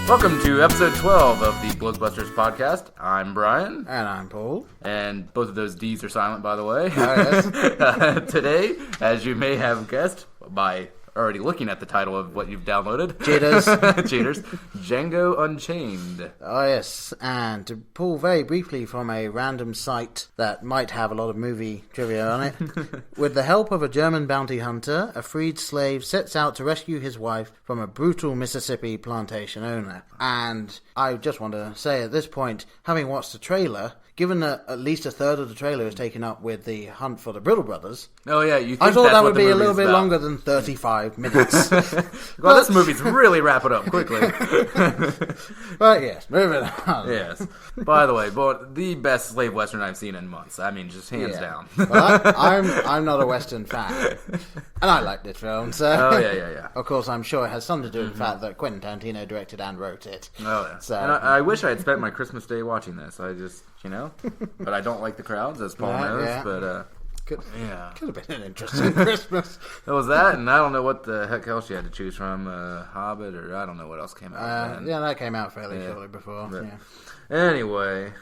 Welcome to episode 12 of the Bloodbusters podcast. I'm Brian. And I'm Paul. And both of those D's are silent, by the way. Oh, yes. Today, as you may have guessed by already looking at the title of what you've downloaded. Cheaters. Django Unchained. Oh, yes. And to pull very briefly from a random site that might have a lot of movie trivia on it, with the help of a German bounty hunter, a freed slave sets out to rescue his wife from a brutal Mississippi plantation owner. And I just want to say at this point, having watched the trailer, given that at least a third of the trailer is taken up with the hunt for the Brittle Brothers. Oh, yeah. You think I thought that's that what would be a little bit about. longer than 35 minutes. Well, this movie's really wrapping up quickly. But yes, moving on. Yes. By the way, the best slave western I've seen in months. I mean, just hands down. Well, I'm not a Western fan. And I like this film, so... Oh, yeah. Of course, I'm sure it has something to do with the fact that Quentin Tarantino directed and wrote it. Oh, yeah. So, And I wish I had spent my Christmas day watching this. I just, but I don't like the crowds, as Paul knows. Yeah. But, could yeah. have been an interesting Christmas. It was that, and I don't know what the heck else you had to choose from. Hobbit, or I don't know what else came out. Yeah, that came out fairly shortly before. But, yeah. Anyway,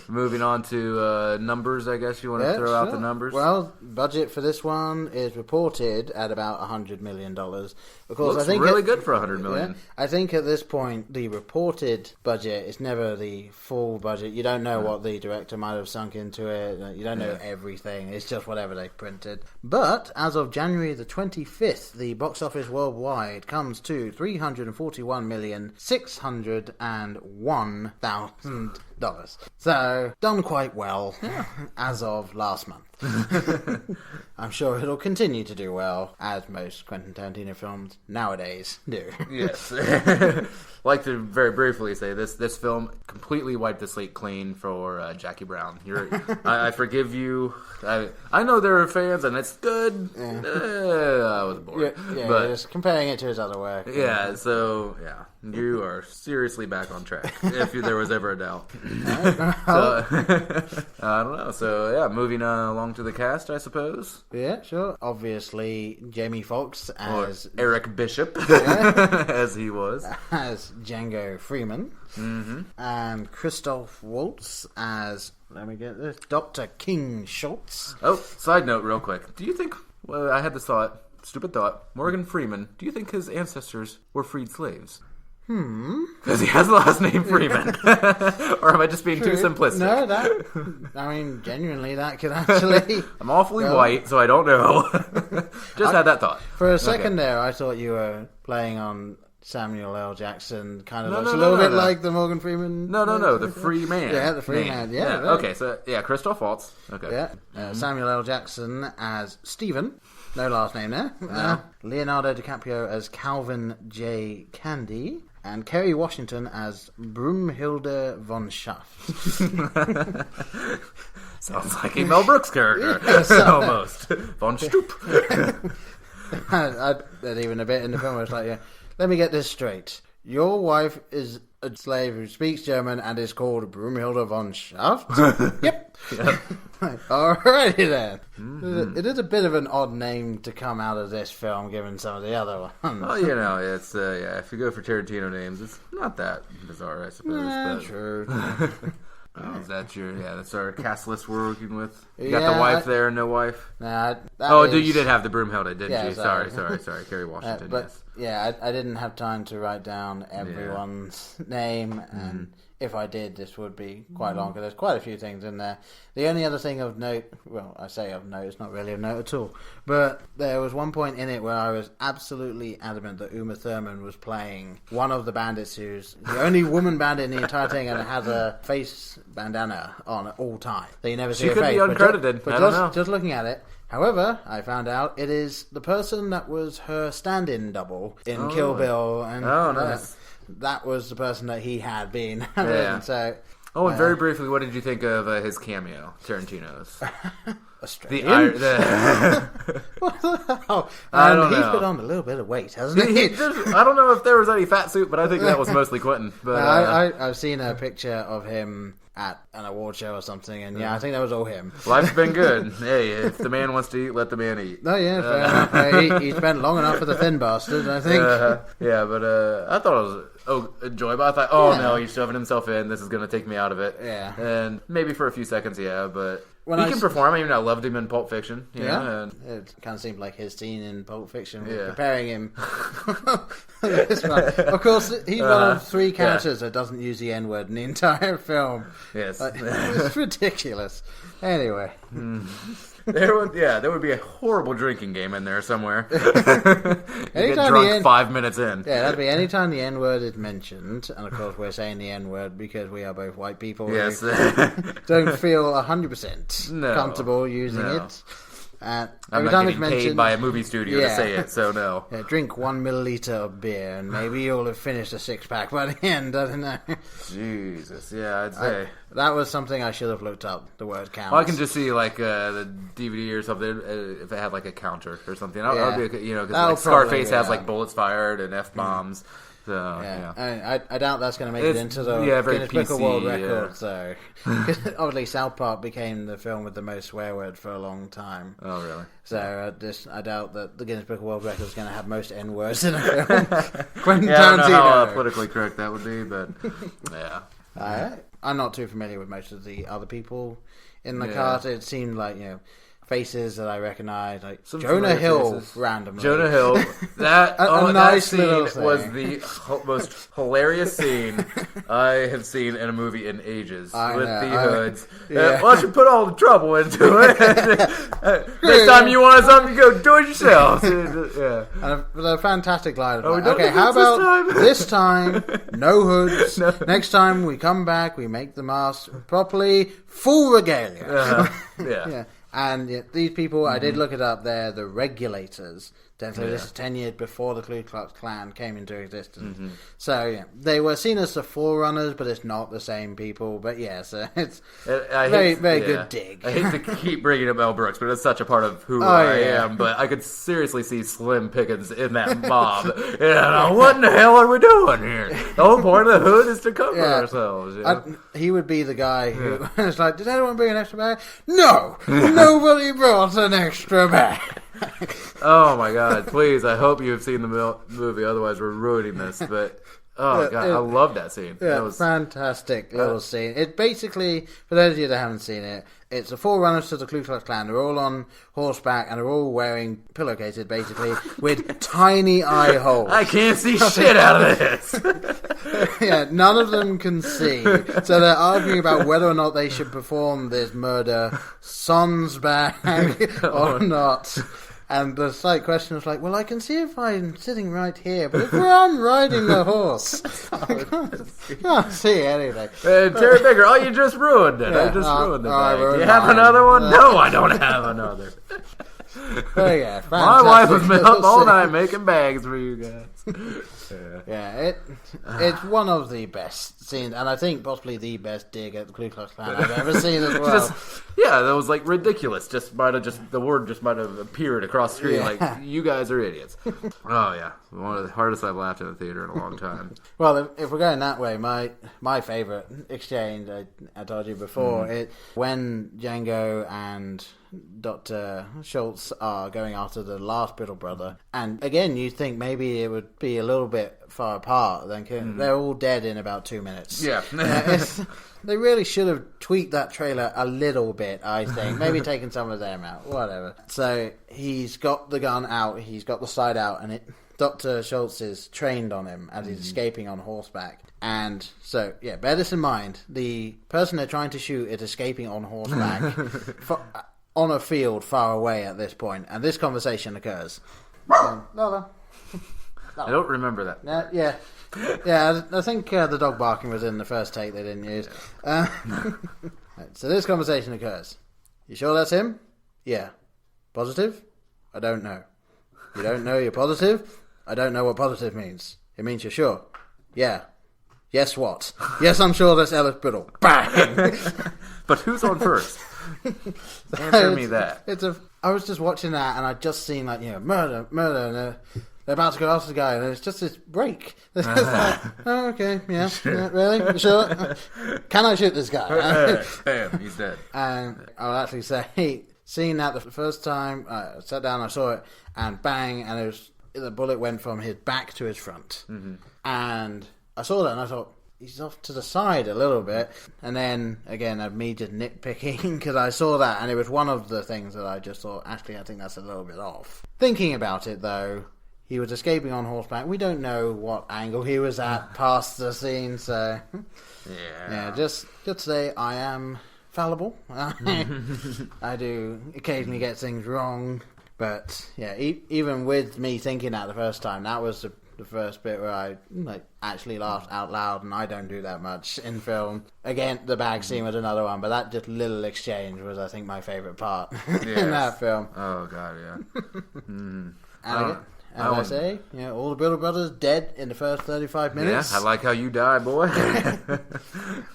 moving on to numbers, I guess you want to throw out the numbers? Well, budget for this one is reported at about $100 million. Of course, Looks I think really good for $100 million. Yeah, I think at this point, the reported budget is never the full budget. You don't know what the director might have sunk into it. You don't know everything. It's just whatever they printed. But as of January the 25th, the box office worldwide comes to $341,601,000. So, done quite well as of last month. I'm sure it'll continue to do well, as most Quentin Tarantino films nowadays do. Yes. Like to very briefly say this film completely wiped the slate clean for Jackie Brown. I forgive you. I know there are fans and it's good. I was bored. Yeah, but just comparing it to his other work. yeah, so yeah, you are seriously back on track. If there was ever a doubt. So, I don't know. So yeah, moving along to the cast, I suppose. Yeah, sure. Obviously, Jamie Foxx as Eric Bishop, as he was. As Django Freeman. Mm-hmm. And Christoph Waltz as, let me get this, Dr. King Schultz. Oh, side note real quick. Do you think, well, I had this thought, stupid thought, Morgan Freeman, do you think his ancestors were freed slaves? Because he has the last name Freeman. Or am I just being too simplistic? No, genuinely, that could actually... I'm awfully white, so I don't know. Just had that thought. For a second there, I thought you were playing on Samuel L. Jackson, kind of looks a little bit like the Morgan Freeman... No, the free man. Yeah, the free man, yeah. Right. Okay, so, Christoph Waltz. Okay. Yeah, Samuel L. Jackson as Stephen. No last name there. No. Leonardo DiCaprio as Calvin J. Candy. And Kerry Washington as Broomhilda von Schaft. Sounds like a Mel Brooks character. Almost. Von Stoop. There's even a bit in the film where it's like, let me get this straight. Your wife is a slave who speaks German and is called Broomhilda von Schaft? Yep. Alrighty then. Mm-hmm. It is a bit of an odd name to come out of this film, given some of the other ones. Well, it's, if you go for Tarantino names, it's not that bizarre, I suppose. True. Is that that's our cast list we're working with. You got the wife there, no wife? Nah, you did have the Broomhilda, didn't you? Sorry. Kerry Washington, yes. I didn't have time to write down everyone's name, and if I did, this would be quite long, because there's quite a few things in there. The only other thing of note, well, I say of note, it's not really of note at all, but there was one point in it where I was absolutely adamant that Uma Thurman was playing one of the bandits who's the only woman bandit in the entire thing, and it has a face bandana on at all time. So you never see her face. She could be uncredited. But I don't know. Just looking at it. However, I found out it is the person that was her stand-in double in Kill Bill. And, nice. That was the person that he had been. Yeah. So, and very briefly, what did you think of his cameo, Tarantino's? Australian? What the hell? I don't know. He's put on a little bit of weight, hasn't he? I don't know if there was any fat suit, but I think that was mostly Quentin. But I've seen a picture of him at an award show or something, and I think that was all him. Life's been good. Hey, if the man wants to eat, let the man eat. Oh yeah, fair enough. He spent long enough for the thin bastard, I think. Yeah, but I thought it was enjoyable. I thought, no, he's shoving himself in. This is going to take me out of it. Yeah. And maybe for a few seconds, but he can perform. I mean, I loved him in Pulp Fiction. And it kind of seemed like his scene in Pulp Fiction, preparing him. This one. Of course, he's one of 3 characters that doesn't use the N-word in the entire film. Yes. It's ridiculous. Anyway. There would be a horrible drinking game in there somewhere. Get drunk 5 minutes in. Yeah, that'd be anytime the N-word is mentioned, and of course we're saying the N-word because we are both white people. Yes. Who don't feel 100% comfortable using it. I'm not getting paid by a movie studio to say it, so no. Yeah, drink 1 milliliter of beer, and maybe you'll have finished a 6-pack by the end. I don't know. Jesus, yeah, I'd say that was something I should have looked up. The word count. Well, I can just see like the DVD or something if it had like a counter or something. Because like Scarface has like bullets fired and F-bombs. So, I doubt that's going to make it into the Guinness Book of World Records, though. Obviously, South Park became the film with the most swear words for a long time. Oh, really? So I doubt that the Guinness Book of World Records is going to have most N-words in a film. Quentin Tarantino. I don't know how politically correct that would be, but yeah. I'm not too familiar with most of the other people in the cast. It seemed like, faces that I recognize, like some Jonah Hill, randomly. Jonah Hill, that nice scene was the most hilarious scene I have seen in a movie in ages. With the hoods. Why don't you put all the trouble into it? Next time you want something, you go do it yourself. And a fantastic line. Okay, how about this time, no hoods. No. Next time we come back, we make the mask properly, full regalia. Yeah. And these people, I did look it up, they're the regulators. This is 10 years before the Ku Klux Klan came into existence. So, they were seen as the forerunners, but it's not the same people. But so it's very good dig. I hate to keep bringing up Mel Brooks, but it's such a part of who I am. But I could seriously see Slim Pickens in that mob. What in the hell are we doing here? The whole point of the hood is to cover ourselves. He would be the guy who is like, did anyone bring an extra bag? No! Nobody brought an extra bag. Oh my God! Please, I hope you have seen the movie. Otherwise, we're ruining this. But God, I love that scene. Yeah, that was fantastic little scene. It basically, for those of you that haven't seen it, it's the forerunners to the Ku Klux Klan. They're all on horseback and they're all wearing pillowcases, basically, with tiny eye holes. I can't see shit out of this. None of them can see. So they're arguing about whether or not they should perform this murder sans bag or not. And the slight question was like, well, I can see if I'm sitting right here, but if I'm riding the horse, I can't see anything. Terry Baker, you just ruined it. I just ruined it. Do you have another one? No, I don't have another. My wife was up all night making bags for you guys. It's one of the best scenes, and I think possibly the best dig at the Ku Klux Klan I've ever seen as well. That was like ridiculous. The word just might have appeared across the screen. Like, you guys are idiots. Oh yeah, one of the hardest I've laughed in the theater in a long time. Well, if we're going that way, my favorite exchange I told you before, when Django and Dr. Schultz are going after the last Brittle brother, and again you think maybe it would be a little bit far apart, then they're all dead in about 2 minutes. They really should have tweaked that trailer a little bit, I think. Maybe taken some of them out, whatever. So he's got the gun out, he's got the sight out, and Dr. Schultz is trained on him as he's escaping on horseback. And so, bear this in mind. The person they're trying to shoot is escaping on horseback on a field far away at this point, and this conversation occurs. Lola. I don't remember that. I think the dog barking was in the first take they didn't use. So this conversation occurs. You sure that's him? Yeah. Positive? I don't know. You don't know you're positive? I don't know what positive means. It means you're sure. Yeah. Yes, what? Yes, I'm sure that's Ellis Brittle. Bang! But who's on first? Answer me that. I was just watching that and I'd just seen murder, and they're about to go after the guy, and it's just this break. It's like, oh, okay, yeah, really? Sure? Can I shoot this guy? Bam, he's dead. And I'll actually say, seeing that the first time, I sat down, I saw it, and bang, and the bullet went from his back to his front. Mm-hmm. And I saw that, and I thought, he's off to the side a little bit. And then, again, of me just nitpicking, because I saw that, and it was one of the things that I just thought, actually, I think that's a little bit off. Thinking about it, though, he was escaping on horseback. We don't know what angle he was at past the scene, so... Yeah, just to say, I am fallible. I do occasionally get things wrong. But, yeah, even with me thinking that the first time, that was the first bit where I actually laughed out loud, and I don't do that much in film. Again, the bag scene was another one, but that just little exchange was, I think, my favourite part in that film. Oh, God, yeah. And I say, all the Biddle brothers dead in the first 35 minutes. Yeah, I like how you die, boy.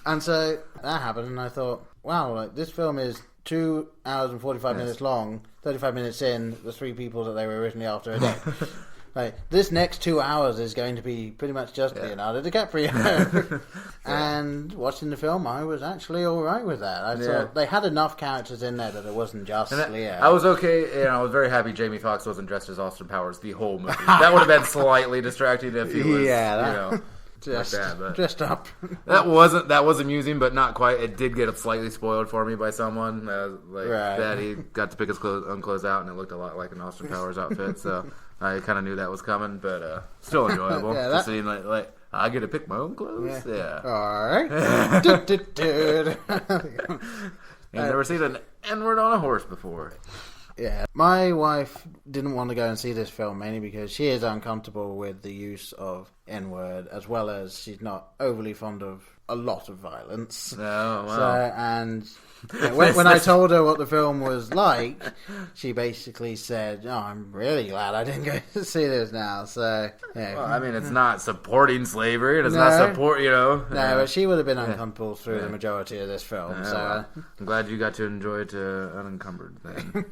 And so that happened, and I thought, wow, this film is 2 hours and 45 minutes long. 35 minutes in, the three people that they were originally after are dead. This next 2 hours is going to be pretty much just Leonardo DiCaprio. And watching the film, I was actually alright with that. I thought they had enough characters in there that it wasn't just Leo. I was okay, I was very happy Jamie Foxx wasn't dressed as Austin Powers the whole movie. That would have been slightly distracting if he was, dressed up. That was amusing, but not quite. It did get slightly spoiled for me by someone. That he got to pick his own clothes out, and it looked a lot like an Austin Powers outfit. So I kind of knew that was coming, but still enjoyable. Just seeing I get to pick my own clothes. Yeah. All right. I've never seen an N-word on a horse before. Yeah, my wife didn't want to go and see this film mainly because she is uncomfortable with the use of N-word, as well as she's not overly fond of a lot of violence. Oh, wow. So, and when I told her what the film was like, she basically said, "Oh, I'm really glad I didn't go to see this now." So, yeah. Well, I mean, it's not supporting slavery, and it's not support, No, but she would have been uncomfortable through the majority of this film. So I'm glad you got to enjoy it unencumbered. Then,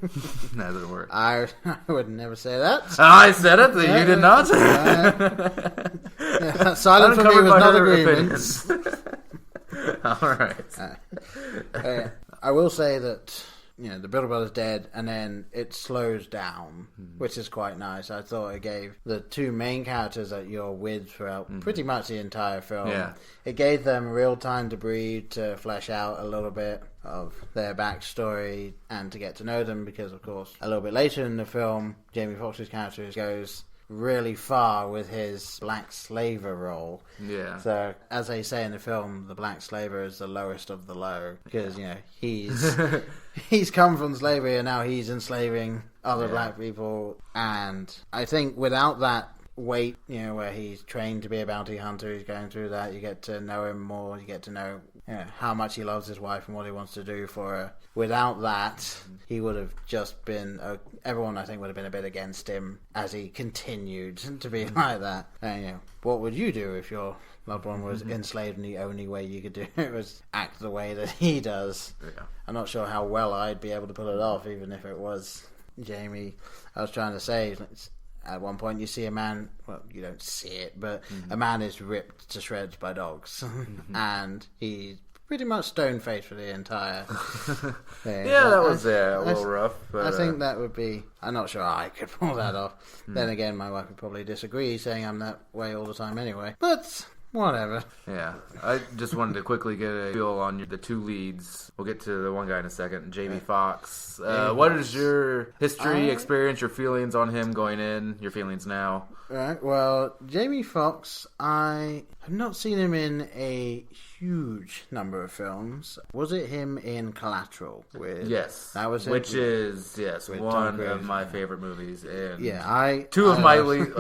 as it were. I would never say that. I said it. You did not. Silent for me was not agreement. All right. I will say that the Biddle Brothers dead, and then it slows down, which is quite nice. I thought it gave the two main characters that you're with throughout pretty much the entire film. Yeah. It gave them real time to breathe, to flesh out a little bit of their backstory and to get to know them, because of course a little bit later in the film, Jamie Foxx's character goes really far with his black slaver role. Yeah. So, as they say in the film, the black slaver is the lowest of the low, because he's come from slavery and now he's enslaving other black people. And I think without that weight, where he's trained to be a bounty hunter, he's going through that, you get to know him more, you get to know how much he loves his wife and what he wants to do for her. Without that, he would have just been everyone, I think, would have been a bit against him as he continued to be like that. And, what would you do if your loved one was enslaved and the only way you could do it was act the way that he does? Yeah. I'm not sure how well I'd be able to pull it off, even if it was Jamie. I was trying to say, at one point you see a man, well, you don't see it, but a man is ripped to shreds by dogs. And he's pretty much stone-faced for the entire thing. Yeah, that was a little rough. But, I think that would be... I'm not sure I could pull that off. Then again, my wife would probably disagree, saying I'm that way all the time anyway. But... whatever. Yeah. I just wanted to quickly get a feel on the two leads. We'll get to the one guy in a second. Jamie Foxx. What is your history, experience, your feelings on him going in, your feelings now? Right. Well, Jamie Foxx, I have not seen him in a huge number of films. Was it him in Collateral? Yes. That was it. Which is, one of my favorite movies. And two of my least...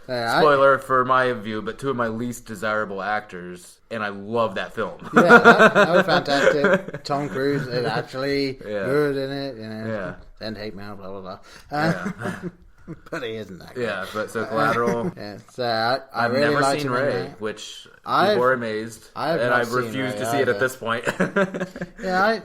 spoiler for my view, but two of my least desirable actors, and I love that film. That was fantastic. Tom Cruise is actually good in it. Send hate mail, blah, blah, blah. but he isn't that good. Yeah, but so Collateral. Yeah, so I've really never liked seen Ray, Ray, which I've- people are amazed, I've and not I seen refuse Ray to see it at either. this point. Yeah,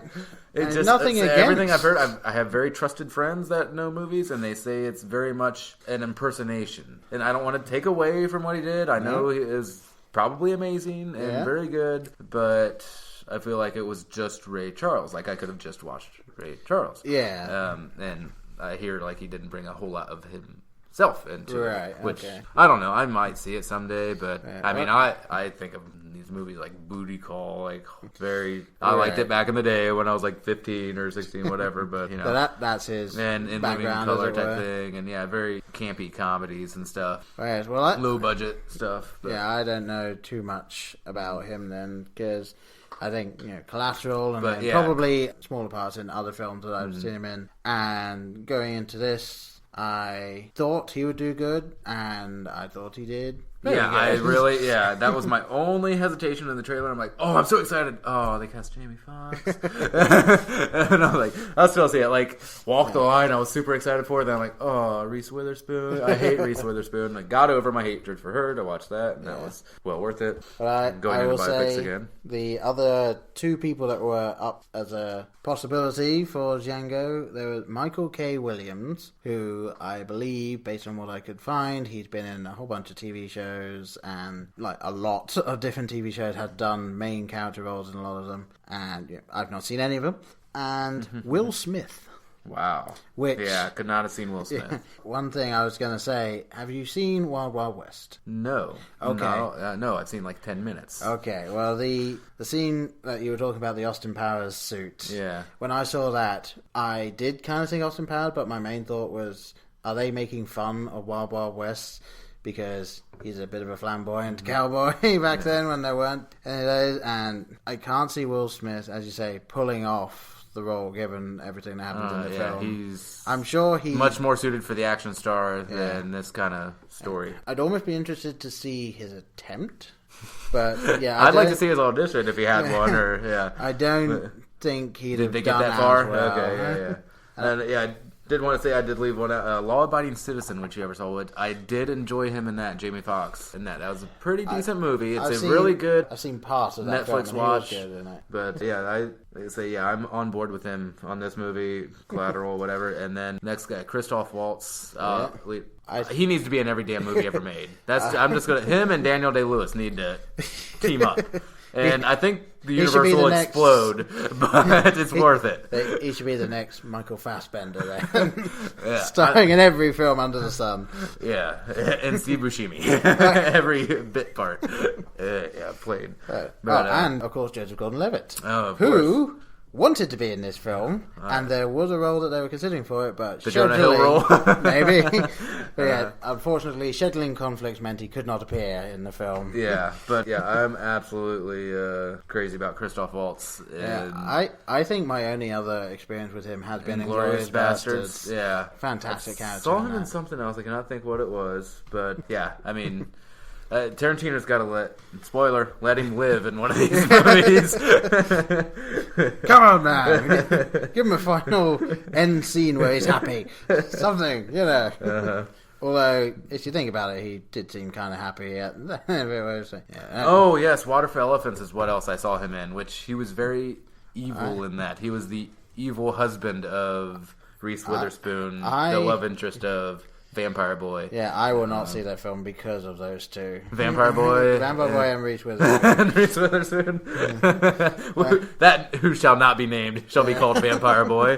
It just nothing it's, against everything I've heard. I have very trusted friends that know movies, and they say it's very much an impersonation. And I don't want to take away from what he did. I know he is probably amazing and very good, but I feel like it was just Ray Charles. Like I could have just watched Ray Charles. Yeah. And I hear like he didn't bring a whole lot of himself into Right, it, which okay. I don't know. I might see it someday, but Yeah, I mean, I think of these movies like Booty Call, like very. I liked it back in the day when I was like 15 or 16, whatever. But you know, So that's his and in living background, color as it type were. thing, and yeah, very campy comedies and stuff, Right, well, low budget stuff. But. yeah, I don't know too much about him then, because I think, Collateral and then probably smaller parts in other films that I've seen him in. And going into this, I thought he would do good, and I thought he did. Yeah, that was my only hesitation in the trailer. I'm like, oh, I'm so excited. Oh, they cast Jamie Foxx. And I'm like, I'll still see it. Like, Walk the Line, I was super excited for. Then I'm like, oh, Reese Witherspoon. I hate Reese Witherspoon. I got over my hatred for her to watch that, and that was well worth it. But Going I into will biopics say again. the other two people that were up as a possibility for Django, there was Michael K. Williams, who I believe, based on what I could find, he's been in a whole bunch of TV shows, and like a lot of different TV shows, has done main character roles in a lot of them, and I've not seen any of them. And Will Smith. Wow. Which, could not have seen Will Smith. One thing I was going to say, have you seen Wild Wild West? No. Okay. No, I've seen like 10 minutes. Okay, well, the scene that you were talking about, the Austin Powers suit. Yeah. When I saw that, I did kind of think Austin Powers, but my main thought was, are they making fun of Wild Wild West? Because he's a bit of a flamboyant cowboy back then when there weren't any of those. And I can't see Will Smith, as you say, pulling off the role given everything that happens in the film. I'm sure he's much more suited for the action star than this kind of story. I'd almost be interested to see his attempt, but yeah, I'd like to see his audition if he had one. Or I don't think he'd Did have they get done that far? as well. Okay, and I did want to say I did leave one out. Law Abiding Citizen, which you ever saw. I did enjoy him in that. Jamie Foxx in that. That was a pretty decent movie. It's really good. I've seen parts of that Netflix film, watch. He was good in it. But I say I'm on board with him on this movie, Collateral, whatever. And then next guy, Christoph Waltz. He needs to be in every damn movie ever made. I'm just gonna. Him and Daniel Day-Lewis need to team up. And I think the universe will explode, but it's worth it. He should be the next Michael Fassbender then. Starring in every film under the sun. Yeah, and Steve Buscemi. Every bit part. Played. And, of course, Joseph Gordon-Levitt. Oh, of who course. wanted to be in this film, and there was a role that they were considering for it, but the Jonah Hill role? Maybe. But unfortunately, scheduling conflicts meant he could not appear in the film. Yeah, but I'm absolutely crazy about Christoph Waltz. I think my only other experience with him has been Inglourious Bastards. Yeah. Fantastic character. Saw him in something else. I cannot think what it was, but yeah, I mean... Tarantino's got to let him live in one of these movies. Come on, man. Give him a final end scene where he's happy. Something, Although, if you think about it, he did seem kind of happy at Oh, yes, Water for Elephants is what else I saw him in, which he was very evil in that. He was the evil husband of Reese Witherspoon, the love interest of Vampire Boy. Yeah, I will not see that film because of those two. Vampire Boy. Vampire Boy and Reese Witherspoon. And Reese Witherspoon. That who shall not be named shall be called Vampire Boy.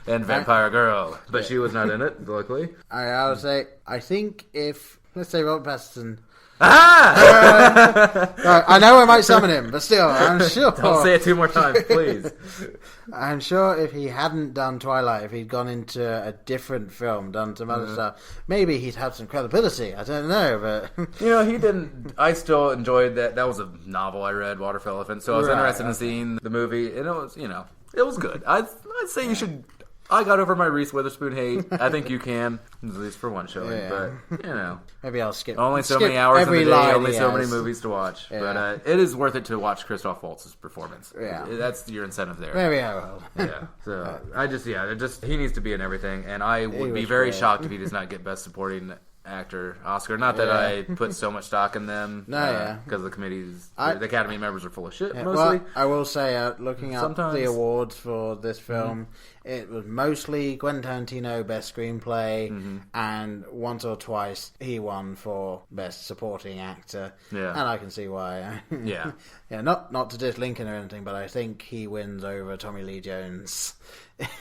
And Vampire Girl. But she was not in it, luckily. I would say, I think if, let's say Robert Pattinson... I know I might summon him, but still, I'm sure... Don't say it 2 more times, please. I'm sure if he hadn't done Twilight, if he'd gone into a different film, done some other stuff, maybe he'd have some credibility. I don't know, but... he didn't... I still enjoyed that. That was a novel I read, Water for Elephants, so I was interested in seeing the movie, and it was, it was good. I'd say you should I got over my Reese Witherspoon hate. I think you can, at least for one showing. But maybe I'll skip. Only so many hours in the day. Only so many movies to watch. Yeah. But it is worth it to watch Christoph Waltz's performance. Yeah, that's your incentive there. Maybe I will. Yeah. So he needs to be in everything, and I would be very shocked if he does not get Best Supporting Actor Oscar. Not that I put so much stock in them. Because the committees, the Academy members are full of shit, mostly. Well, I will say, looking up the awards for this film, it was mostly Quentin Tarantino Best Screenplay, and once or twice he won for Best Supporting Actor. Yeah. And I can see why. Not to diss Lincoln or anything, but I think he wins over Tommy Lee Jones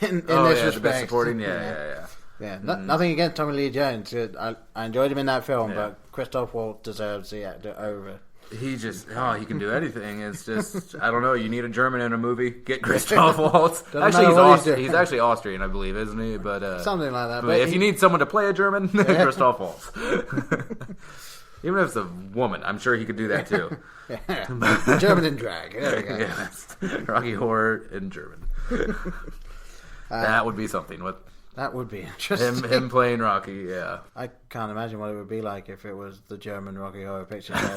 in this respect. The Best Supporting, Yeah, nothing against Tommy Lee Jones. I enjoyed him in that film, but Christoph Waltz deserves the actor over. He can do anything. It's just, I don't know, you need a German in a movie, get Christoph Waltz. Actually, he's actually Austrian, I believe, isn't he? But something like that. But if you need someone to play a German, Christoph Waltz. Even if it's a woman, I'm sure he could do that too. German in drag. There we go. Yes. Rocky Horror in German. That would be something. That would be interesting. Him playing Rocky, yeah. I can't imagine what it would be like if it was the German Rocky Horror Picture Show.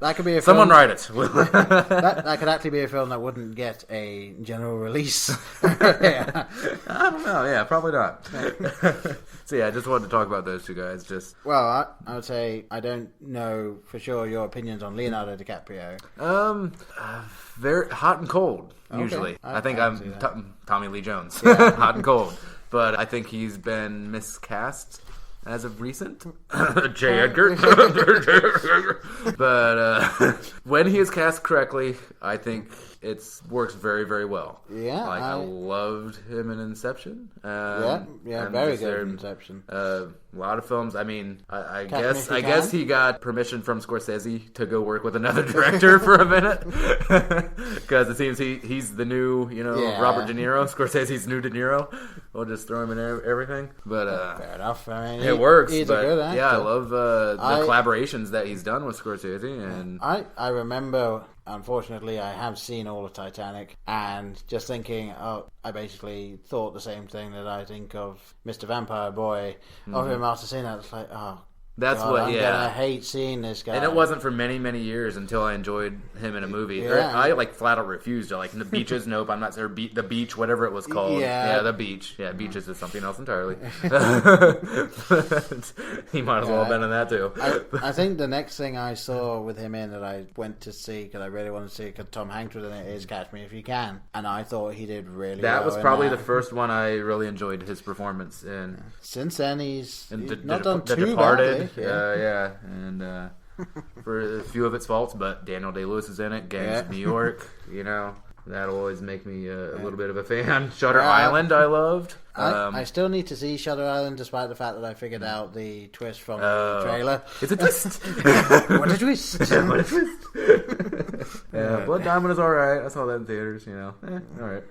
That could be a film. Someone write it. that could actually be a film that wouldn't get a general release. I don't know. Yeah, probably not. So I just wanted to talk about those two guys. Well, I would say I don't know for sure your opinions on Leonardo DiCaprio. Very hot and cold. Usually, okay. I think I'm Tommy Lee Jones. Hot and cold. But I think he's been miscast as of recent. J. Edgar. But when he is cast correctly, I think it works very, very well. Yeah. I loved him in Inception. Very good in Inception. A lot of films. I mean, I guess he got permission from Scorsese to go work with another director for a minute. Because it seems he's the new, Robert De Niro. Scorsese's new De Niro. We'll just throw him in everything. But fair enough. I mean, it works. He's a good actor. Yeah, I love the collaborations that he's done with Scorsese. And I remember, unfortunately, I have seen all of Titanic, and just thinking, I basically thought the same thing that I think of Mr. Vampire Boy. Of him after seeing that, it's like, that's God, I'm gonna hate seeing this guy. And it wasn't for many, many years until I enjoyed him in a movie. Yeah. I flat out refused to The Beaches. Nope, I'm not there. The Beach, whatever it was called. Yeah, The Beach. Yeah, Beaches is something else entirely. He might as well have been in that too. I think the next thing I saw with him in that I went to see because I really wanted to see because Tom Hanks was in it is Catch Me If You Can, and I thought he did really. That well was probably the first one I really enjoyed his performance in. Since then, he's not done The too Departed. badly. And for a few of its faults, but Daniel Day-Lewis is in it. Gangs of New York, that'll always make me a little bit of a fan. Shutter Island, I loved. I still need to see Shutter Island, despite the fact that I figured out the twist from the trailer. It's a twist. What a twist! What a twist! Blood Diamond is all right. I saw that in theaters. All right.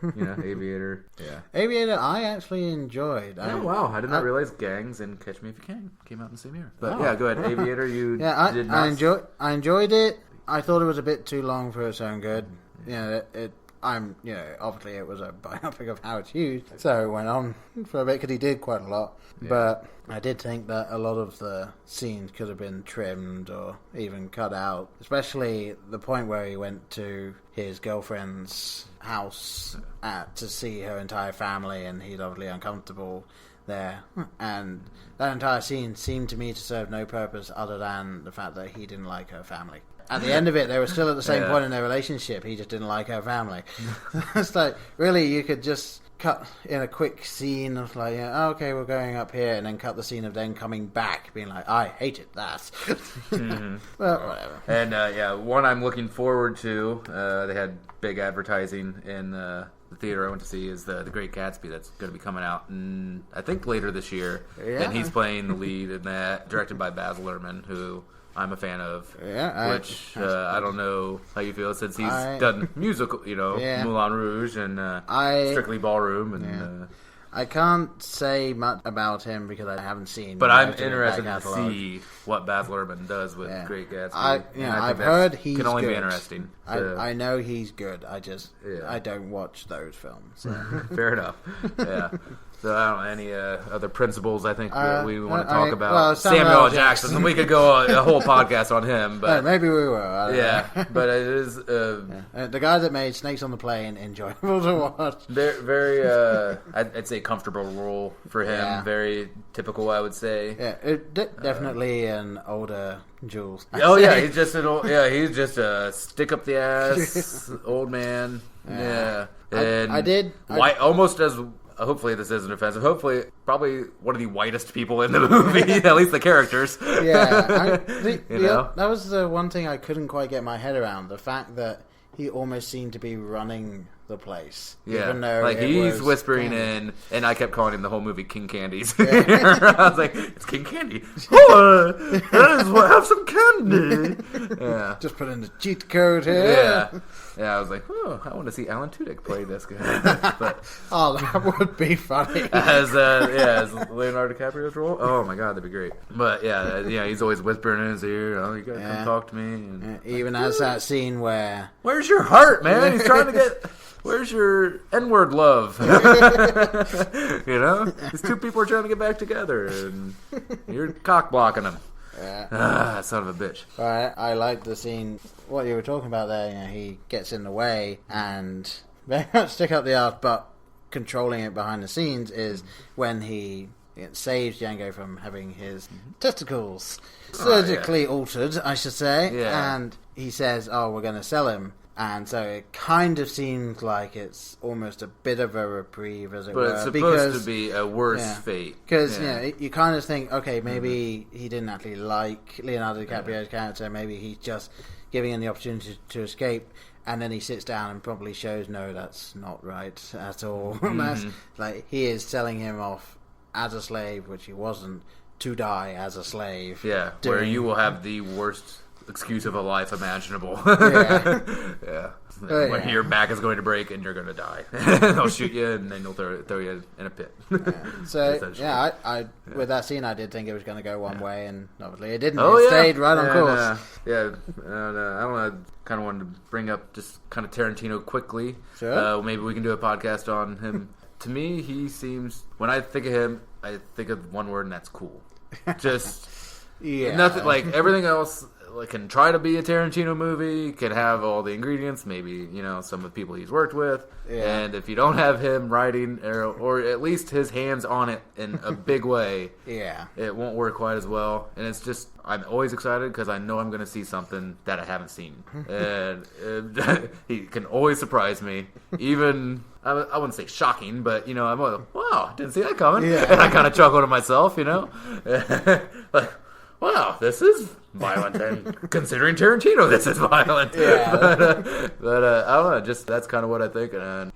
Aviator. Yeah. Aviator, I actually enjoyed. Oh wow! I did not realize Gangs and Catch Me If You Can came out in the same year. But go ahead. Aviator, you did not. I enjoyed it. I thought it was a bit too long for its own good. Obviously it was a biopic of Howard Hughes, so it went on for a bit because he did quite a lot. Yeah. But I did think that a lot of the scenes could have been trimmed or even cut out, especially the point where he went to his girlfriend's house to see her entire family, and he's obviously uncomfortable there. And that entire scene seemed to me to serve no purpose other than the fact that he didn't like her family. At the end of it, they were still at the same point in their relationship. He just didn't like her family. It's like, really, you could just cut in a quick scene of okay, we're going up here, and then cut the scene of them coming back, being like, I hated that. Well, whatever. And one I'm looking forward to, they had big advertising in the theater I went to see is the Great Gatsby that's going to be coming out I think later this year. Yeah. And he's playing the lead in that, directed by Baz Luhrmann, who I'm a fan of. Yeah, I don't know how you feel since he's done musical, Moulin Rouge and Strictly Ballroom, and I can't say much about him because I haven't seen. But I'm interested to see what Baz Luhrmann does with Great Gatsby. I've heard he's can only good. Be interesting. I know he's good. I don't watch those films. So. Fair enough. Yeah. So I don't know any other principles. I think we want to talk about Samuel L. Jackson. We could go a whole podcast on him, but maybe we will. I don't know. But it is the guy that made Snakes on the Plane enjoyable to watch. Very I'd say comfortable role for him. Yeah. Very typical, I would say. Yeah, definitely an older Jules. He's just he's just a stick up the ass old man. Yeah, and almost as. Hopefully this isn't offensive. Hopefully, probably one of the whitest people in the movie, at least the characters. Yeah, that was the one thing I couldn't quite get my head around. The fact that he almost seemed to be running the place. Yeah, even though like he's whispering in, and I kept calling him the whole movie King Candies. Yeah. I was like, it's King Candy. Oh, have some candy. Yeah, just put in the cheat code here. Yeah, I was like, oh, I want to see Alan Tudyk play this guy. But, that would be funny. As Leonardo DiCaprio's role. Oh my god, that'd be great. But he's always whispering in his ear. Oh, you gotta come talk to me. And, even as that scene where, where's your heart, man? He's trying to get. Where's your N-word love? These two people are trying to get back together, and you're cock blocking them. Yeah. Son of a bitch. Right, I like the scene. What you were talking about there, he gets in the way and very much stick up the arse, but controlling it behind the scenes is when he saves Django from having his testicles surgically altered, I should say. Yeah. And he says, we're going to sell him. And so it kind of seems like it's almost a bit of a reprieve, as it were. But it's supposed to be a worse fate. Because, you kind of think, okay, maybe he didn't actually like Leonardo DiCaprio's character. Maybe he's just giving him the opportunity to escape. And then he sits down and probably shows, no, that's not right at all. That's, he is selling him off as a slave, which he wasn't, to die as a slave. Yeah, where you will have the worst excuse of a life imaginable. Yeah. When your back is going to break and you're going to die. They'll shoot you and then they'll throw you in a pit. So, I with that scene, I did think it was going to go one way, and obviously it didn't. It stayed right on course. I don't know. I kind of wanted to bring up just kind of Tarantino quickly. Sure. Maybe we can do a podcast on him. To me, he seems, when I think of him, I think of one word, and that's cool. Just nothing, like everything else. Can try to be a Tarantino movie, can have all the ingredients, maybe, some of the people he's worked with. Yeah. And if you don't have him writing, or at least his hands on it in a big way, it won't work quite as well. And it's just, I'm always excited because I know I'm going to see something that I haven't seen. And he can always surprise me. Even, I wouldn't say shocking, but, I'm like, wow, didn't see that coming. Yeah. And I kind of chuckle to myself, like, wow, this is violent, and considering Tarantino, this is violent. Yeah. but I don't know, just that's kind of what I think. And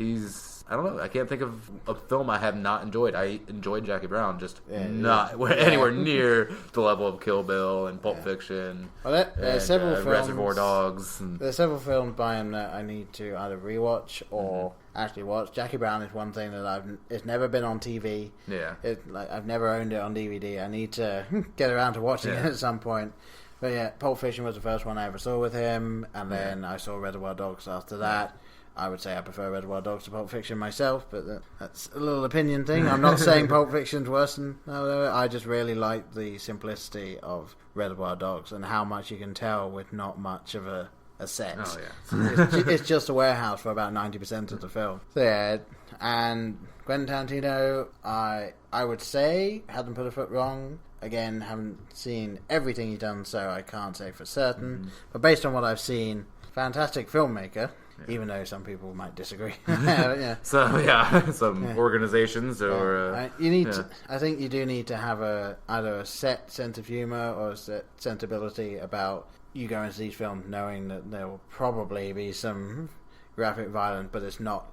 I don't know, I can't think of a film I have not enjoyed. I enjoyed Jackie Brown, just not anywhere near the level of Kill Bill and Pulp Fiction. Well, there's several films, Reservoir Dogs. There's several films by him that I need to either rewatch or actually watch. Jackie Brown is one thing that it's never been on TV. Yeah. I've never owned it on DVD. I need to get around to watching it at some point. But Pulp Fiction was the first one I ever saw with him, and then I saw Reservoir Dogs after that. I would say I prefer Reservoir Dogs to Pulp Fiction myself, but that's a little opinion thing. I'm not saying Pulp Fiction's worse than I just really like the simplicity of Reservoir Dogs and how much you can tell with not much of a set. Oh, yeah. It's just a warehouse for about 90% of the film. So, and Quentin Tarantino, I would say, hadn't put a foot wrong. Again, haven't seen everything he's done, so I can't say for certain. But based on what I've seen, fantastic filmmaker. Even though some people might disagree. Some organizations or I think you do need to have either a set sense of humor or a set sensibility about you going into these films knowing that there will probably be some graphic violence, but it's not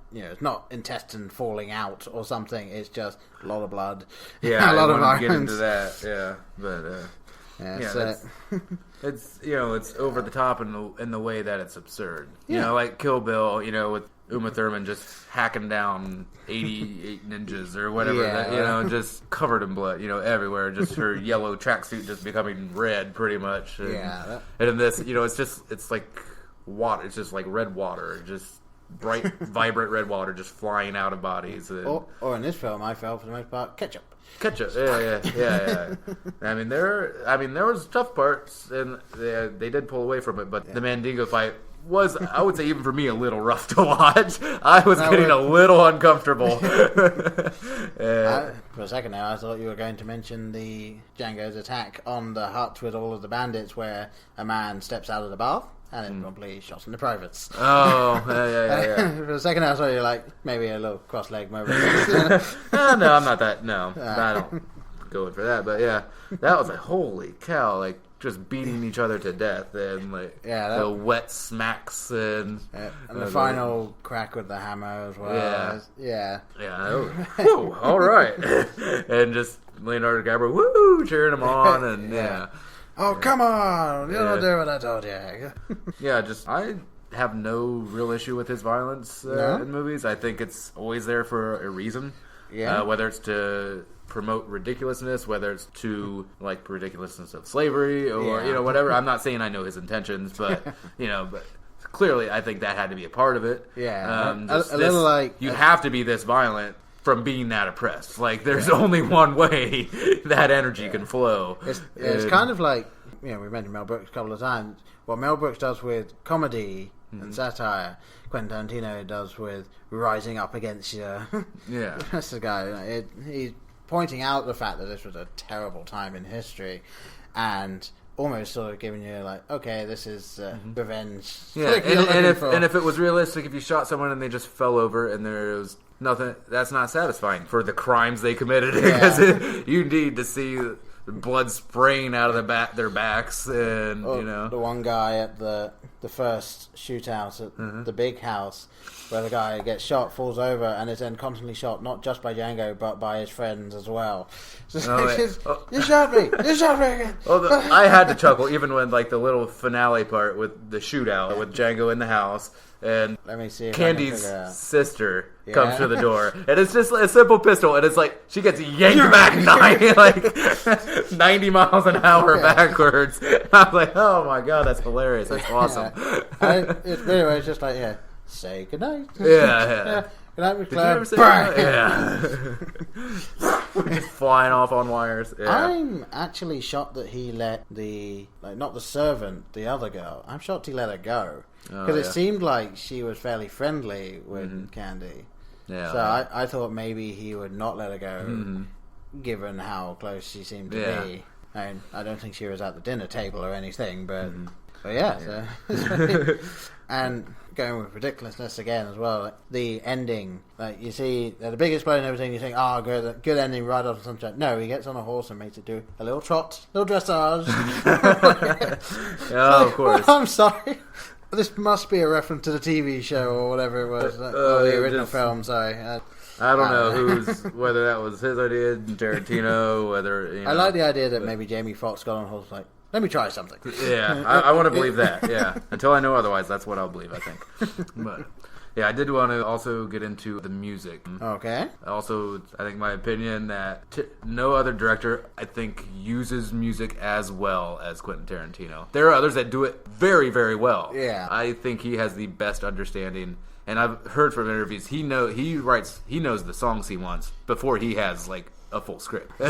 intestine falling out or something. It's just a lot of blood. Yeah, a lot of violence. Get into that. Yeah, but Yeah, it's it's over the top in the way that it's absurd. Yeah. Like Kill Bill, with Uma Thurman just hacking down 88 ninjas or whatever, just covered in blood, everywhere. Just her yellow tracksuit just becoming red, pretty much. And, and in this, it's like water. It's just like red water, just bright, vibrant red water, just flying out of bodies. And, or in this film, I felt for the most part ketchup. Ketchup, yeah. I mean, there was tough parts, and they did pull away from it. But the Mandingo fight was, I would say, even for me, a little rough to watch. I was getting a little uncomfortable. For a second now, I thought you were going to mention the Django's attack on the hut with all of the bandits, where a man steps out of the bath. And then probably shots in the privates. Oh, yeah. For a second I thought you were like, maybe a little cross-leg moment. No, I'm not that. No, I don't go in for that. But yeah, that was like, holy cow, like just beating each other to death. And like the wet smacks and the final crack with the hammer as well. Yeah. Whew, all right. And just Leonardo DiCaprio, woo, cheering him on. And Oh, come on! You don't do what I told you. I have no real issue with his violence in movies. I think it's always there for a reason. Yeah. Whether it's to promote ridiculousness, whether it's to, like, ridiculousness of slavery, or, whatever. I'm not saying I know his intentions, but, but clearly I think that had to be a part of it. Yeah. A little like... You have to be this violent from being that oppressed. Like, there's only one way that energy can flow. It's kind of like, we mentioned Mel Brooks a couple of times. What Mel Brooks does with comedy and satire, Quentin Tarantino does with rising up against you. That's the guy. He's pointing out the fact that this was a terrible time in history, and almost sort of giving you like, okay, this is revenge. Yeah, and if it was realistic, if you shot someone and they just fell over and there was nothing, that's not satisfying for the crimes they committed. Because you need to see the blood spraying out of their backs, and the one guy at the first shootout at the big house, where the guy gets shot, falls over, and is then constantly shot, not just by Django but by his friends as well. You shot me again. I had to chuckle even when like the little finale part with the shootout with Django in the house. And let me see if Candy's sister comes to the door, and it's just a simple pistol, and it's like she gets yanked back 90 miles an hour backwards. And I'm like, oh my god, that's hilarious. That's awesome. It's just like, say goodnight. Yeah. Good night, Did you ever say that? Yeah. We're just flying off on wires. Yeah. I'm actually shocked that he let not the servant, the other girl. I'm shocked he let her go. Because it seemed like she was fairly friendly with Candy. Yeah. So I thought maybe he would not let her go, given how close she seemed to be. I don't think she was at the dinner table or anything, but yeah. So, and going with ridiculousness again as well, like the ending, like you see the big explosion and everything, you think, good ending right off the sunshine. No, he gets on a horse and makes it do a little trot, little dressage. Of course. I'm sorry. This must be a reference to the TV show or whatever it was, or the original film. Sorry, I don't know whether that was his idea, Tarantino, whether I like the idea that maybe Jamie Foxx got on a horse like, let me try something. Yeah, I want to believe that. Yeah, until I know otherwise, that's what I'll believe. I think, but. Yeah, I did want to also get into the music. Okay. Also, I think my opinion that no other director, I think, uses music as well as Quentin Tarantino. There are others that do it very, very well. Yeah. I think he has the best understanding, and I've heard from interviews, he knows the songs he wants before he has, like, a full script.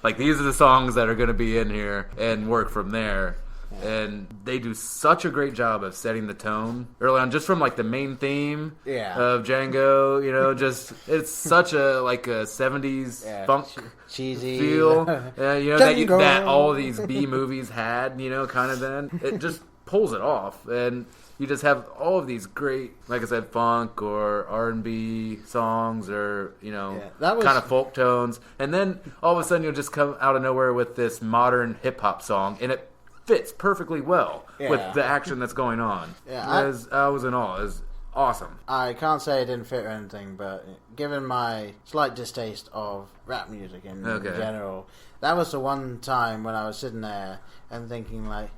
Like, these are the songs that are going to be in here, and work from there. And they do such a great job of setting the tone early on, just from like the main theme of Django. Just it's such a like a 70s funk cheesy feel. That all these B movies had. Kind of then it just pulls it off, and you just have all of these great, like I said, funk or R&B songs, or kind of folk tones, and then all of a sudden you'll just come out of nowhere with this modern hip hop song, and it fits perfectly well with the action that's going on. Yeah, I was in awe. awesome. I can't say it didn't fit or anything, but given my slight distaste of rap music in general, that was the one time when I was sitting there and thinking like,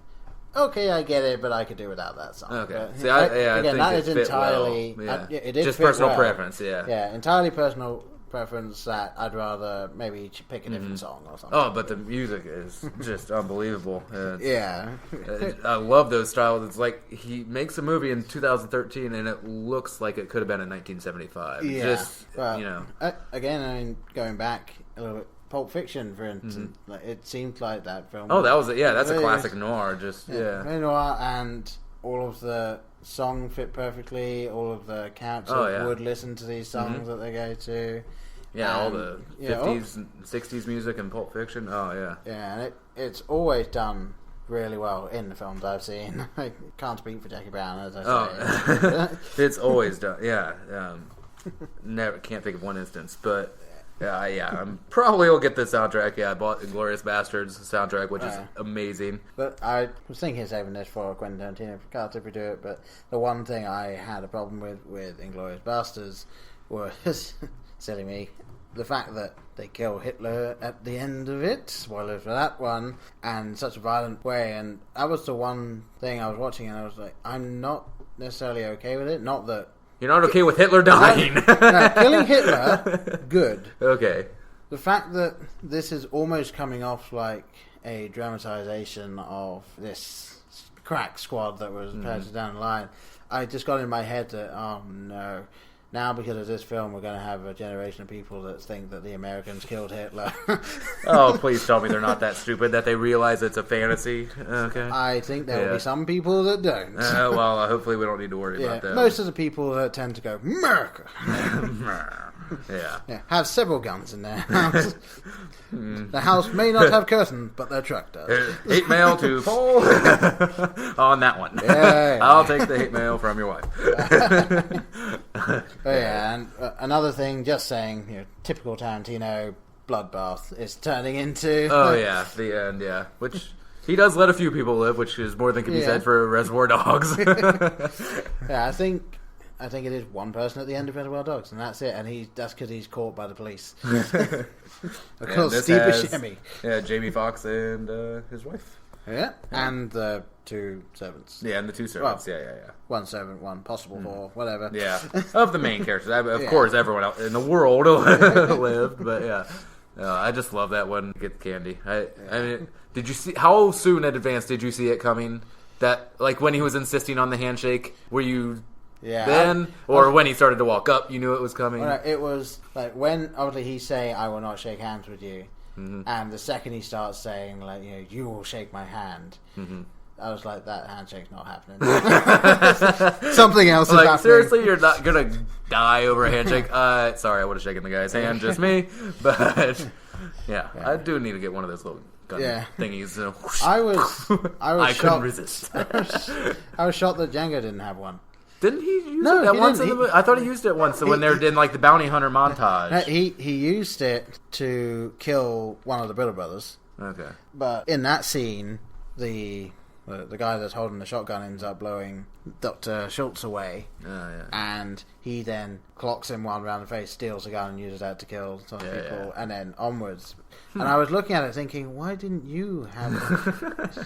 okay, I get it, but I could do without that song. Okay. But, See, I think that it is fit entirely... well. Yeah. It did just fit personal well. preference, yeah. Yeah, entirely personal preference that I'd rather maybe pick a different song or something. Oh, but the music is just unbelievable. Yeah. I love those styles. It's like he makes a movie in 2013 and it looks like it could have been in 1975. Yeah. Just, well, again, I mean, going back a little bit, Pulp Fiction, for instance, like, it seemed like that film. Oh, that was it. Yeah, that's a classic noir. Just very noir, and all of the song fit perfectly. All of the characters would listen to these songs that they go to. Yeah, all the 50s and 60s music and Pulp Fiction. Oh, yeah. Yeah, and it's always done really well in the films I've seen. I can't speak for Jackie Brown, as I say. It's always done. Yeah. Never can't think of one instance, but I probably will get the soundtrack. Yeah, I bought Inglourious Bastards soundtrack, which is amazing. But I was thinking of saving this for Quentin Tarantino if we do it. But the one thing I had a problem with Inglourious Bastards was, silly me, the fact that they kill Hitler at the end of it. Spoilers for that one, and in such a violent way. And that was the one thing I was watching, and I was like, I'm not necessarily okay with it. Not that. You're not okay with Hitler dying. No, killing Hitler, good. Okay. The fact that this is almost coming off like a dramatization of this crack squad that was passed down the line, I just got in my head that, oh no, now because of this film we're going to have a generation of people that think that the Americans killed Hitler. Oh, please tell me they're not that stupid that they realize it's a fantasy. Okay. I think there will be some people that don't. Well, hopefully we don't need to worry about that. Most of the people that tend to go, America! Yeah. Have several guns in their house. The house may not have curtains, but their truck does. Hate mail to Paul on that one. Yeah. I'll take the hate mail from your wife. And another thing, just saying, typical Tarantino bloodbath is turning into. Oh yeah, the end. Yeah, which. He does let a few people live, which is more than can be said for Reservoir Dogs. Yeah, I think it is one person at the end of Reservoir Dogs, and that's it. And that's because he's caught by the police. Of course, Steve Buscemi. Yeah, Jamie Foxx and his wife. Yeah, and the two servants. Yeah, and the two servants. Yeah. One servant, one possible four, whatever. Yeah, of the main characters. Of course, everyone else in the world lived, but yeah. I just love that one. Get the candy. I mean, did you see? How soon in advance did you see it coming? That like when he was insisting on the handshake? Were you then, or when he started to walk up, you knew it was coming? Well, it was like when obviously he's saying, "I will not shake hands with you," and the second he starts saying, "Like you will shake my hand." I was like, that handshake's not happening. Something else is happening. Seriously, you're not going to die over a handshake? Sorry, I would have shaken the guy's hand, just me. But, yeah, I do need to get one of those little gun thingies. I was shocked. Couldn't resist. I was shocked that Django didn't have one. Didn't he use it once in the movie? I thought he used it once when they were in like the bounty hunter montage. He used it to kill one of the Bitter brothers. Okay. But in that scene, the guy that's holding the shotgun ends up blowing Dr. Schultz away. Oh, yeah. And he then clocks him one round the face, steals the gun and uses that to kill some people, and then onwards. And I was looking at it thinking, why didn't you have it?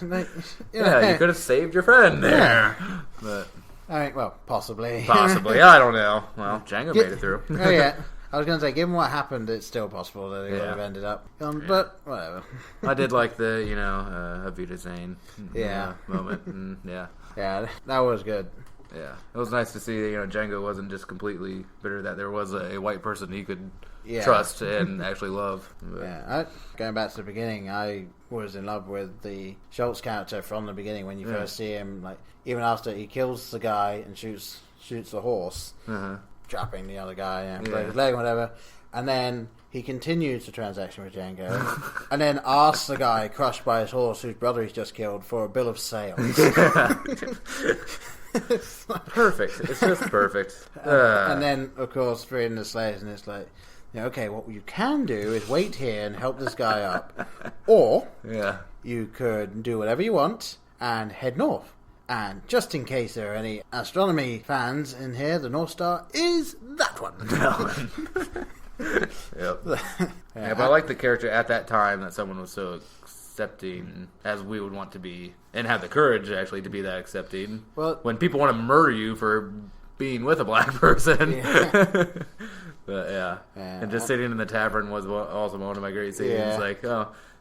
You could have saved your friend there. Yeah. But I mean, well, possibly. I don't know. Well, Django made it through. Oh, yeah. I was going to say, given what happened, it's still possible that he would have ended up. But whatever. I did like the, Avita Zane moment. And, yeah, that was good. Yeah, it was nice to see that Django wasn't just completely bitter, that there was a white person he could trust and actually love. But. Going back to the beginning, I was in love with the Schultz character from the beginning when you first see him. Like even after he kills the guy and shoots the horse. Trapping the other guy, break his leg, whatever, and then he continues the transaction with Django, and then asks the guy crushed by his horse, whose brother he's just killed, for a bill of sale. Perfect. It's just perfect. And then, of course, three in the sleighs, and it's like, okay, what you can do is wait here and help this guy up, or you could do whatever you want and head north. And just in case there are any astronomy fans in here, the North Star is that one. Yep. Yeah, but I like the character at that time that someone was so accepting as we would want to be, and have the courage actually to be that accepting. Well, when people want to murder you for being with a black person. Yeah. But yeah, and just sitting in the tavern was also one of my great scenes. Yeah. Like,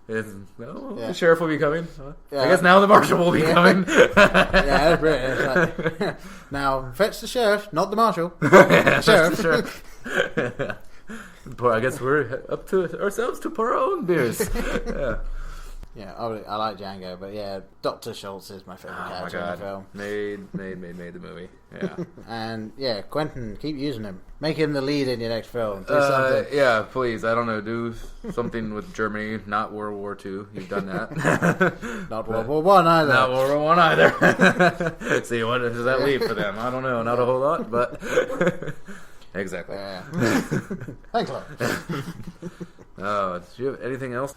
the sheriff will be coming. Yeah. I guess now the marshal will be coming. Yeah, that's brilliant. It's like, now fetch the sheriff, not the marshal. Yeah, Sheriff. the sheriff. I guess we're up to ourselves to pour our own beers. Yeah. Yeah, I like Django, but yeah, Dr. Schultz is my favorite character in the film. Made the movie. Yeah. And yeah, Quentin, keep using him. Make him the lead in your next film. Do something. Yeah, please. I don't know. Do something with Germany, not World War II. You've done that. Not World War One either. Not World War One either. See, what does that leave for them? I don't know. Not a whole lot, but exactly. Thanks a lot. Do you have anything else?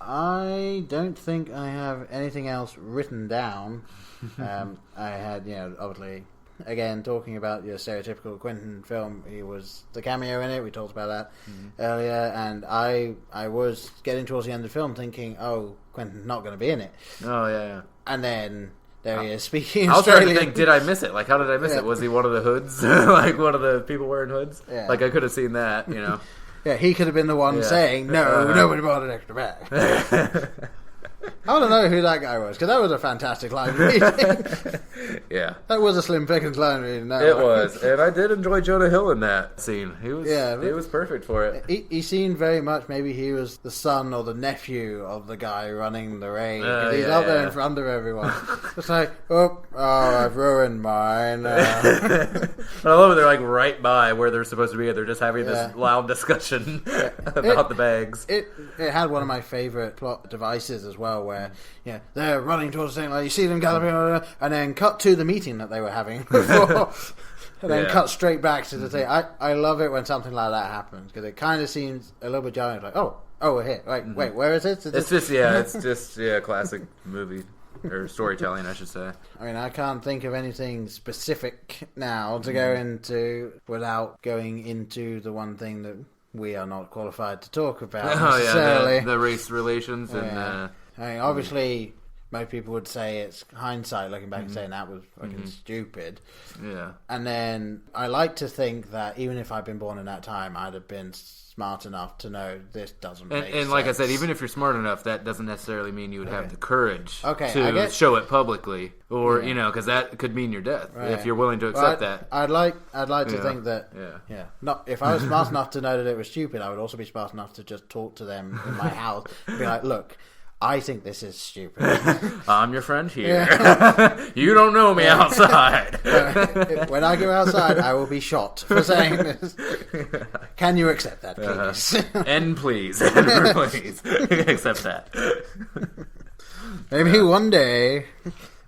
I don't think I have anything else written down. I had, obviously, again, talking about your stereotypical Quentin film, he was the cameo in it. We talked about that earlier, and I was getting towards the end of the film thinking, oh, Quentin's not going to be in it. Oh, yeah. And then there he is speaking I was Australian. trying to think, did I miss it? Like, how did I miss it? Was he one of the hoods? Like, one of the people wearing hoods? Yeah. Like, I could have seen that, Yeah, he could have been the one saying, no, nobody bought an extra bag. I want to know who that guy was, because that was a fantastic line reading. Yeah. That was a Slim Pickens line reading. It was, and I did enjoy Jonah Hill in that scene. He was perfect for it. He seemed very much, maybe he was the son or the nephew of the guy running the raid. He's out there in front of everyone. It's like, I've ruined mine. I love it. They're like right by where they're supposed to be. They're just having this loud discussion about the bags. It had one of my favorite plot devices as well, where they're running towards the thing, like you see them galloping, and then cut to the meeting that they were having before, and then cut straight back to the thing. I love it when something like that happens, because it kind of seems a little bit jarring. Like, oh, we're here. Wait, where is it? It's just classic movie or storytelling, I should say. I mean, I can't think of anything specific now to go into without going into the one thing that we are not qualified to talk about necessarily. The race relations and. I mean, obviously, most people would say it's hindsight looking back and saying that was fucking stupid. Yeah. And then I like to think that even if I'd been born in that time, I'd have been smart enough to know this doesn't make sense. And like I said, even if you're smart enough, that doesn't necessarily mean you would have the courage to show it publicly, or because that could mean your death if you're willing to accept that. I'd like to think that. Not if I was smart enough to know that it was stupid, I would also be smart enough to just talk to them in my house and be like, look, I think this is stupid. I'm your friend here. Yeah. You don't know me outside. When I go outside, I will be shot for saying this. Can you accept that, please? And please. Please. Accept that. Maybe one day.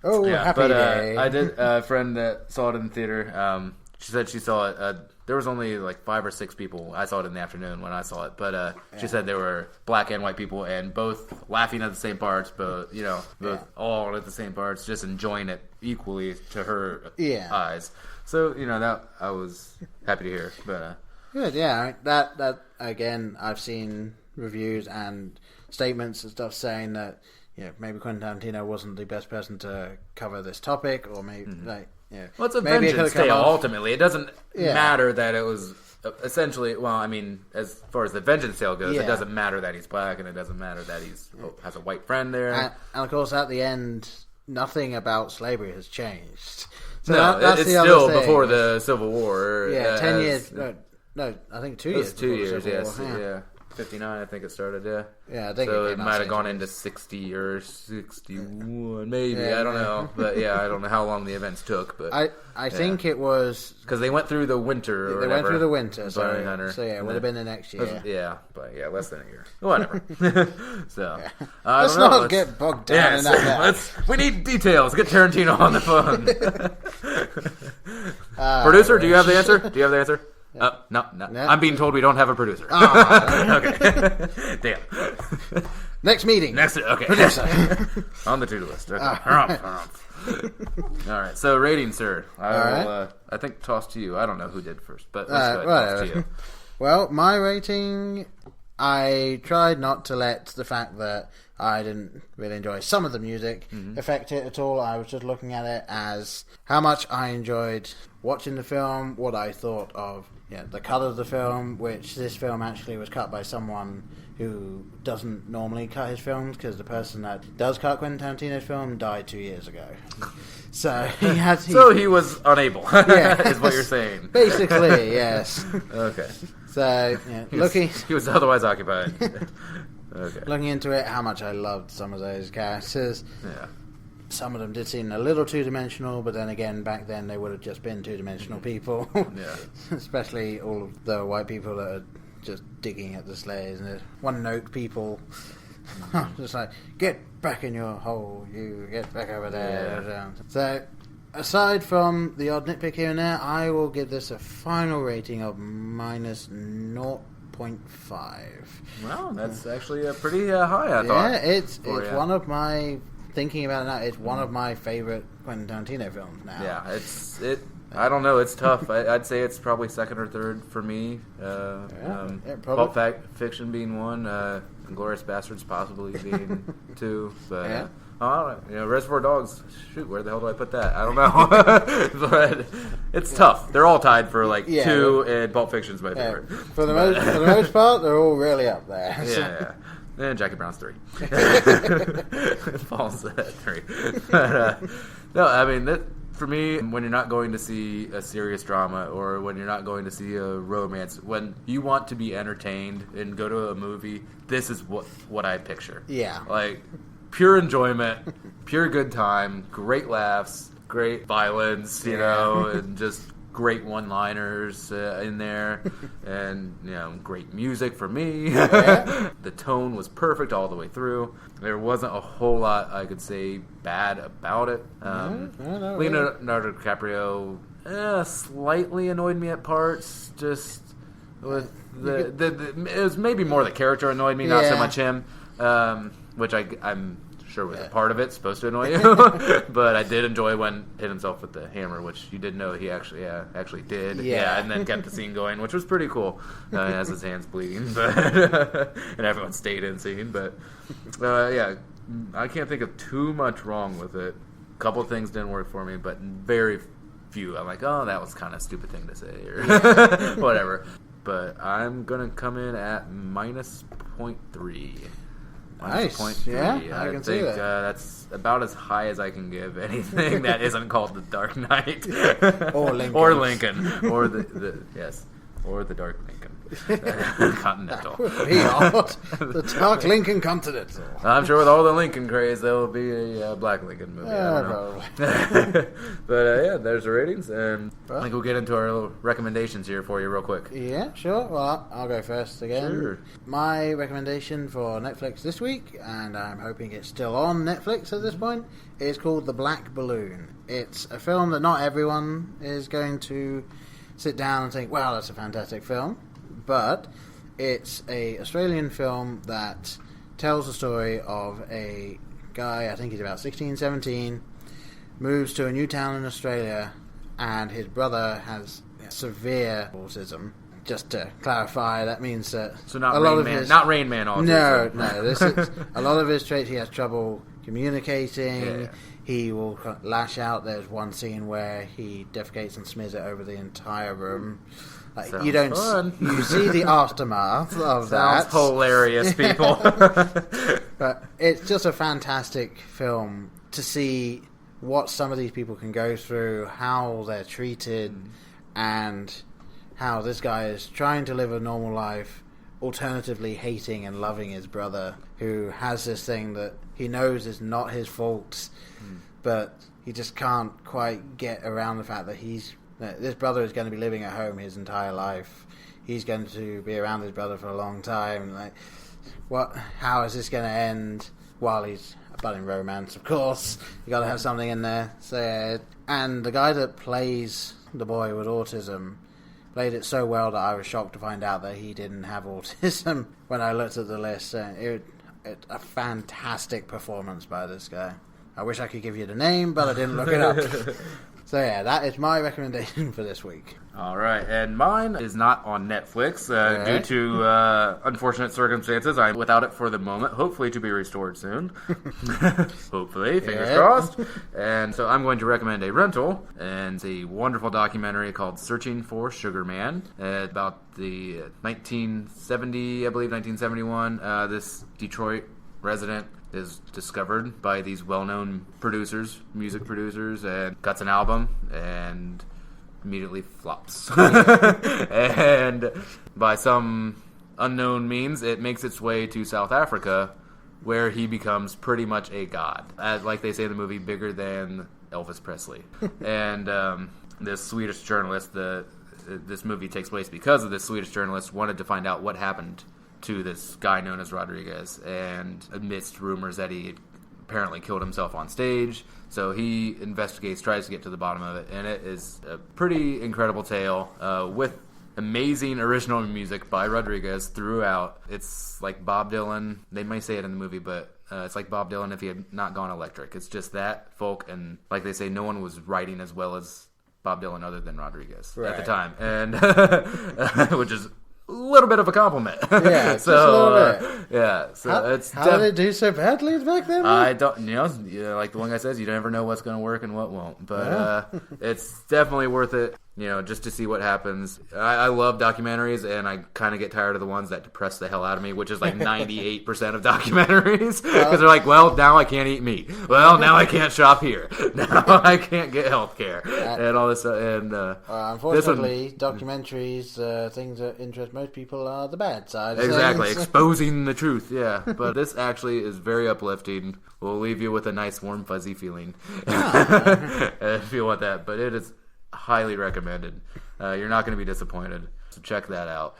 Happy day. I did a friend that saw it in the theater. She said she saw it. There was only like 5 or 6 people. I saw it in the afternoon when I saw it, but she said there were black and white people, and both laughing at the same parts, but both all at the same parts, just enjoying it equally to her eyes. So that I was happy to hear. But good, yeah. That again, I've seen reviews and statements and stuff saying that maybe Quentin Tarantino wasn't the best person to cover this topic, or maybe well, it's a vengeance tale. Ultimately, it doesn't matter that it was essentially. Well, I mean, as far as the vengeance tale goes, it doesn't matter that he's black, and it doesn't matter that he's has a white friend there. And of course, at the end, nothing about slavery has changed. So no, that's it's the still other thing. Before the Civil War. 10 years. No, I think 2 years. 2 years. Yes. Yeah. 59, I think it started. Yeah, I think so it might have gone into 60 or 61, maybe. I don't know, but I don't know how long the events took. But I think it was because they went through the winter. They went through the winter, so it would have been the next year. Less than a year. Whatever. So let's not get bogged down in that. We need details. Get Tarantino on the phone. Producer, do you have the answer? No. I'm being told we don't have a producer. Okay. Damn. Next meeting. Okay. Producer. On the to-do list. Okay. All right, so rating, sir. I will, right. I think toss to you. I don't know who did first, but let's go ahead, toss to you. Well, my rating, I tried not to let the fact that I didn't really enjoy some of the music affect it at all. I was just looking at it as how much I enjoyed watching the film, what I thought of the cut of the film, which this film actually was cut by someone who doesn't normally cut his films, because the person that does cut Quentin Tarantino's film died 2 years ago. So he was unable, is what you're saying. Basically, yes. Okay. So, he was otherwise occupied. Okay. Looking into it, how much I loved some of those characters. Yeah. Some of them did seem a little two-dimensional, but then again, back then they would have just been two-dimensional people. Yeah. Especially all of the white people that are just digging at the sleighs, and the one-note people. Just like, get back in your hole, you get back over there. Yeah. So, aside from the odd nitpick here and there, I will give this a final rating of minus 0.5. Well, that's actually pretty high, I thought. Yeah, it's one of my... Thinking about it now, it's one of my favorite Quentin Tarantino films now. Yeah, I don't know, it's tough. I'd say it's probably second or third for me. Pulp Fiction being one, Inglourious Bastards possibly being two, but yeah. I don't know. Reservoir Dogs. Shoot, where the hell do I put that? I don't know, but it's tough. They're all tied for two, and Pulp Fiction's my favorite. For the most part, they're all really up there. Yeah. And Jackie Brown's 3. Falls at 3. But, no, I mean, for me, when you're not going to see a serious drama or when you're not going to see a romance, when you want to be entertained and go to a movie, this is what I picture. Yeah. Like, pure enjoyment, pure good time, great laughs, great violence, and just great one-liners in there, and great music for me. Yeah. The tone was perfect all the way through. There wasn't a whole lot I could say bad about it. Leonardo DiCaprio slightly annoyed me at parts. Just with it was maybe more the character annoyed me, not so much him. Which I'm sure was a part of it, supposed to annoy you. But I did enjoy when he hit himself with the hammer, which you did know he actually did. Yeah, and then kept the scene going, which was pretty cool. As his hands bleeding, but and everyone stayed in scene. But I can't think of too much wrong with it. A couple of things didn't work for me, but very few. I'm like, oh, that was kind of a stupid thing to say, or whatever. But I'm gonna come in at minus 0.3. Nice. 0.3. Yeah, I can see that. That's about as high as I can give anything that isn't called the Dark Knight or Lincoln, or Lincoln, or or the Dark Lincoln. Continental. The Dark Lincoln Continental. I'm sure with all the Lincoln craze, there will be a Black Lincoln movie. I don't know. But there's the ratings, and I think we'll get into our little recommendations here for you real quick. Yeah, sure. Well, I'll go first again. Sure. My recommendation for Netflix this week, and I'm hoping it's still on Netflix at this point, is called The Black Balloon. It's a film that not everyone is going to sit down and think, wow, that's a fantastic film. But it's a Australian film that tells the story of a guy, I think he's about 16, 17, moves to a new town in Australia, and his brother has severe autism. Just to clarify, that means that not Rain Man autism. No. This is a lot of his traits. He has trouble communicating. Yeah. He will lash out. There's one scene where he defecates and smears it over the entire room. Sounds you don't. Fun. You see the aftermath of that. Sounds hilarious, people. But it's just a fantastic film to see what some of these people can go through, how they're treated, and how this guy is trying to live a normal life, alternatively hating and loving his brother, who has this thing that he knows is not his fault, but he just can't quite get around the fact that this brother is going to be living at home his entire life. He's going to be around his brother for a long time. How is this going to end? While he's a budding romance, of course. You got to have something in there. And the guy that plays the boy with autism played it so well that I was shocked to find out that he didn't have autism when I looked at the list. It's a fantastic performance by this guy. I wish I could give you the name, but I didn't look it up. So yeah, that is my recommendation for this week. All right, and mine is not on Netflix due to unfortunate circumstances. I'm without it for the moment, hopefully to be restored soon. Hopefully, fingers crossed. And so I'm going to recommend a rental, and it's a wonderful documentary called Searching for Sugar Man. About the 1970, I believe 1971, this Detroit resident is discovered by these well-known producers, music producers, and cuts an album and immediately flops. And by some unknown means, it makes its way to South Africa, where he becomes pretty much a god. Like they say in the movie, bigger than Elvis Presley. And this Swedish journalist, this movie takes place because of this Swedish journalist, wanted to find out what happened to this guy known as Rodriguez, and amidst rumors that he apparently killed himself on stage. So he investigates, tries to get to the bottom of it, and it is a pretty incredible tale with amazing original music by Rodriguez throughout. It's like Bob Dylan. They may say it in the movie, but it's like Bob Dylan if he had not gone electric. It's just that folk, and like they say, no one was writing as well as Bob Dylan other than Rodriguez at the time, and which is a little bit of a compliment. Yeah, just a little bit. Yeah. So how did it do so badly back then? I don't, like the one guy says, you never know what's going to work and what won't. But it's definitely worth it, just to see what happens. I love documentaries, and I kind of get tired of the ones that depress the hell out of me, which is like 98% of documentaries. Because they're like, well, now I can't eat meat. Well, now I can't shop here. Now I can't get health care. And all this stuff. And unfortunately, documentaries, things that interest most people are the bad side. Exactly. Exposing the truth, yeah. But this actually is very uplifting. We'll leave you with a nice, warm, fuzzy feeling. If you want that. But it is highly recommended. You're not going to be disappointed. So check that out.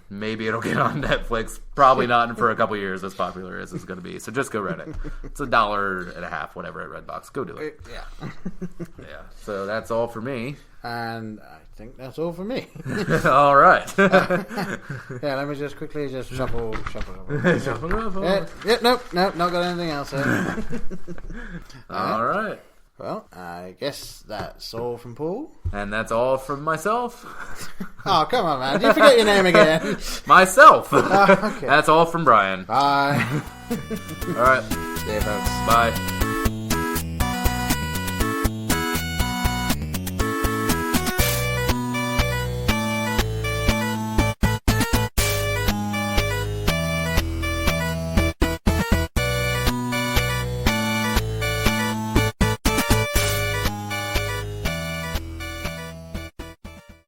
Maybe it'll get on Netflix. Probably not for a couple years, as popular as it's going to be. So just go rent it. It's $1.50, whatever, at Redbox. Go do it. Yeah. Yeah. So that's all for me. And I think that's all for me. All right. Yeah, let me just quickly shuffle. Nope, not got anything else there. All right. Well, I guess that's all from Paul. And that's all from myself. Oh, come on, man. Did you forget your name again? Myself. Okay. That's all from Brian. Bye. All right. See you, folks. Bye.